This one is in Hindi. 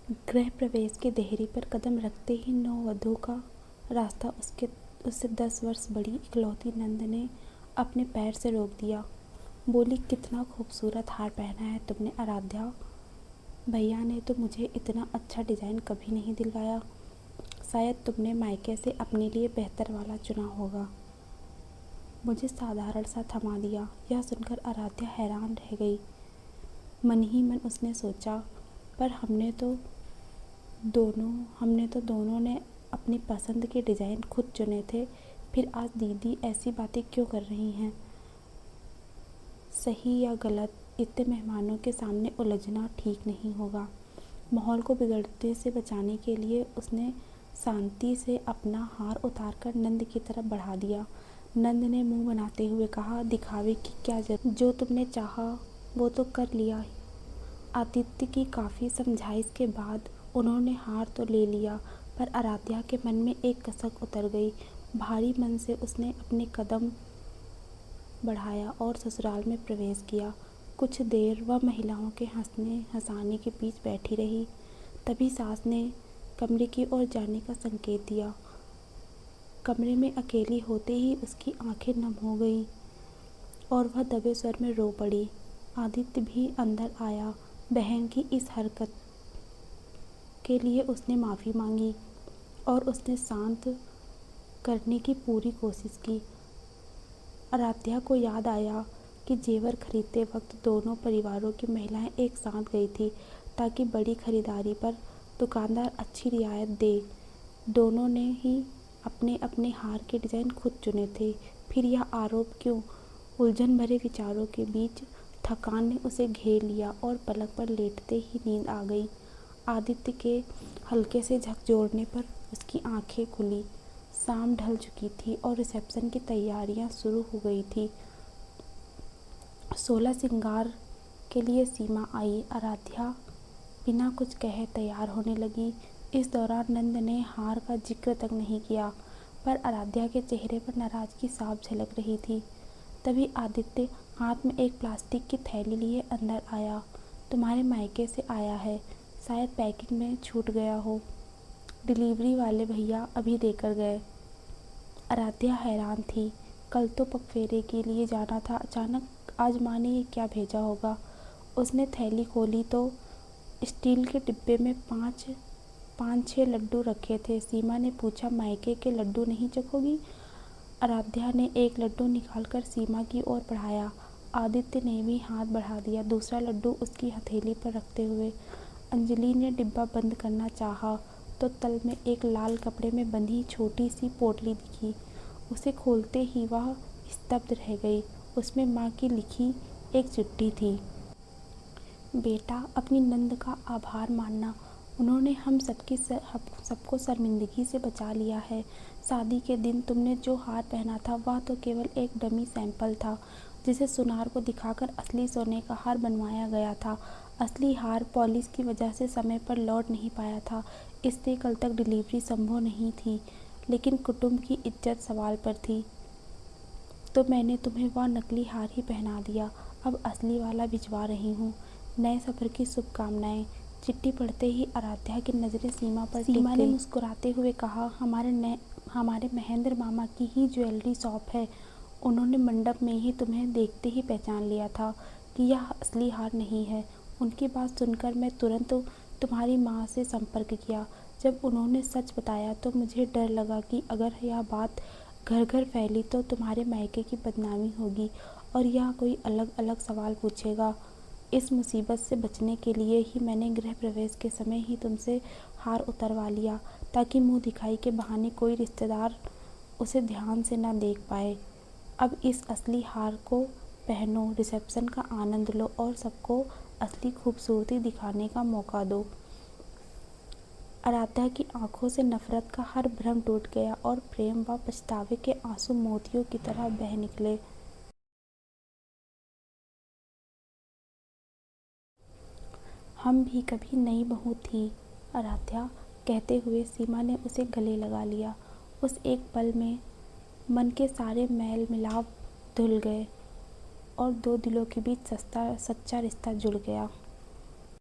गृह प्रवेश की देहरी पर कदम रखते ही नववधू का रास्ता उससे 10 वर्ष बड़ी इकलौती नंद ने अपने पैर से रोक दिया। बोली, कितना खूबसूरत हार पहना है तुमने आराध्या। भैया ने तो मुझे इतना अच्छा डिज़ाइन कभी नहीं दिलवाया। शायद तुमने मायके से अपने लिए बेहतर वाला चुना होगा। मुझे साधारण सा थमा दिया। यह सुनकर आराध्या हैरान रह गई। मन ही मन उसने सोचा, पर हमने तो दोनों ने अपनी पसंद के डिज़ाइन खुद चुने थे, फिर आज दीदी ऐसी बातें क्यों कर रही हैं। सही या गलत, इतने मेहमानों के सामने उलझना ठीक नहीं होगा। माहौल को बिगड़ने से बचाने के लिए उसने शांति से अपना हार उतारकर नंद की तरफ बढ़ा दिया। नंद ने मुंह बनाते हुए कहा, दिखावे की क्या जरूरत, जो तुमने चाहा वो तो कर लिया। आदित्य की काफ़ी समझाइश के बाद उन्होंने हार तो ले लिया, पर आराध्या के मन में एक कसक उतर गई। भारी मन से उसने अपने कदम बढ़ाया और ससुराल में प्रवेश किया। कुछ देर वह महिलाओं के हंसने हंसाने के बीच बैठी रही। तभी सास ने कमरे की ओर जाने का संकेत दिया। कमरे में अकेली होते ही उसकी आंखें नम हो गईं और वह दबे स्वर में रो पड़ी। आदित्य भी अंदर आया। बहन की इस हरकत के लिए उसने माफ़ी मांगी और उसने शांत करने की पूरी कोशिश की। आराध्या को याद आया कि जेवर खरीदते वक्त दोनों परिवारों की महिलाएं एक साथ गई थी ताकि बड़ी खरीदारी पर दुकानदार अच्छी रियायत दे। दोनों ने ही अपने अपने हार के डिज़ाइन खुद चुने थे। फिर यह आरोप क्यों? उलझन भरे विचारों के बीच थकान ने उसे घेर लिया और पलक पर लेटते ही नींद आ गई। आदित्य के हल्के से झकझोरने पर उसकी आंखें खुली। शाम ढल चुकी थी और रिसेप्शन की तैयारियां शुरू हो गई थी। 16 श्रृंगार के लिए सीमा आई। आराध्या बिना कुछ कहे तैयार होने लगी। इस दौरान नंद ने हार का जिक्र तक नहीं किया, पर आराध्या के चेहरे पर नाराजगी साफ झलक रही थी। तभी आदित्य हाथ में एक प्लास्टिक की थैली लिए अंदर आया। तुम्हारे मायके से आया है, शायद पैकिंग में छूट गया हो। डिलीवरी वाले भैया अभी देकर गए। आराध्या हैरान थी। कल तो पगफेरे के लिए जाना था, अचानक आज माँ ने ये क्या भेजा होगा। उसने थैली खोली तो स्टील के डिब्बे में पाँच छः लड्डू रखे थे। सीमा ने पूछा, मायके के लड्डू नहीं चखोगी? आराध्या ने एक लड्डू निकालकर सीमा की ओर बढ़ाया। आदित्य ने भी हाथ बढ़ा दिया, दूसरा लड्डू उसकी हथेली पर रखते हुए। अंजलि ने डिब्बा बंद करना चाहा तो तल में एक लाल कपड़े में बंधी छोटी सी पोटली दिखी। उसे खोलते ही वह स्तब्ध रह गई। उसमें माँ की लिखी एक चिट्ठी थी। बेटा, अपनी नंद का आभार मानना, उन्होंने हम सबको शर्मिंदगी से बचा लिया है। शादी के दिन तुमने जो हार पहना था वह तो केवल एक डमी सैंपल था, जिसे सुनार को दिखाकर असली सोने का हार बनवाया गया था। असली हार पॉलिश की वजह से समय पर लौट नहीं पाया था, इसलिए कल तक डिलीवरी संभव नहीं थी। लेकिन कुटुंब की इज्जत सवाल पर थी, तो मैंने तुम्हें वह नकली हार ही पहना दिया। अब असली वाला भिजवा रही हूँ। नए सफ़र की शुभकामनाएं। चिट्ठी पढ़ते ही आराध्या की नज़रें सीमा पर टिक गईं। सीमा ने मुस्कुराते हुए कहा, हमारे महेंद्र मामा की ही ज्वेलरी शॉप है। उन्होंने मंडप में ही तुम्हें देखते ही पहचान लिया था कि यह असली हार नहीं है। उनकी बात सुनकर मैं तुरंत तुम्हारी माँ से संपर्क किया। जब उन्होंने सच बताया तो मुझे डर लगा कि अगर यह बात घर घर फैली तो तुम्हारे मायके की बदनामी होगी और यह कोई अलग अलग सवाल पूछेगा। इस मुसीबत से बचने के लिए ही मैंने गृह प्रवेश के समय ही तुमसे हार उतरवा लिया, ताकि मुंह दिखाई के बहाने कोई रिश्तेदार उसे ध्यान से न देख पाए। अब इस असली हार को पहनो, रिसेप्शन का आनंद लो और सबको असली खूबसूरती दिखाने का मौका दो। आराध्या की आंखों से नफरत का हर भ्रम टूट गया और प्रेम व पछतावे के आंसू मोतियों की तरह बह निकले। हम भी कभी नई बहू थी आराध्या, कहते हुए सीमा ने उसे गले लगा लिया। उस एक पल में मन के सारे मैल मिलाप धुल गए और दो दिलों के बीच सच्चा रिश्ता जुड़ गया।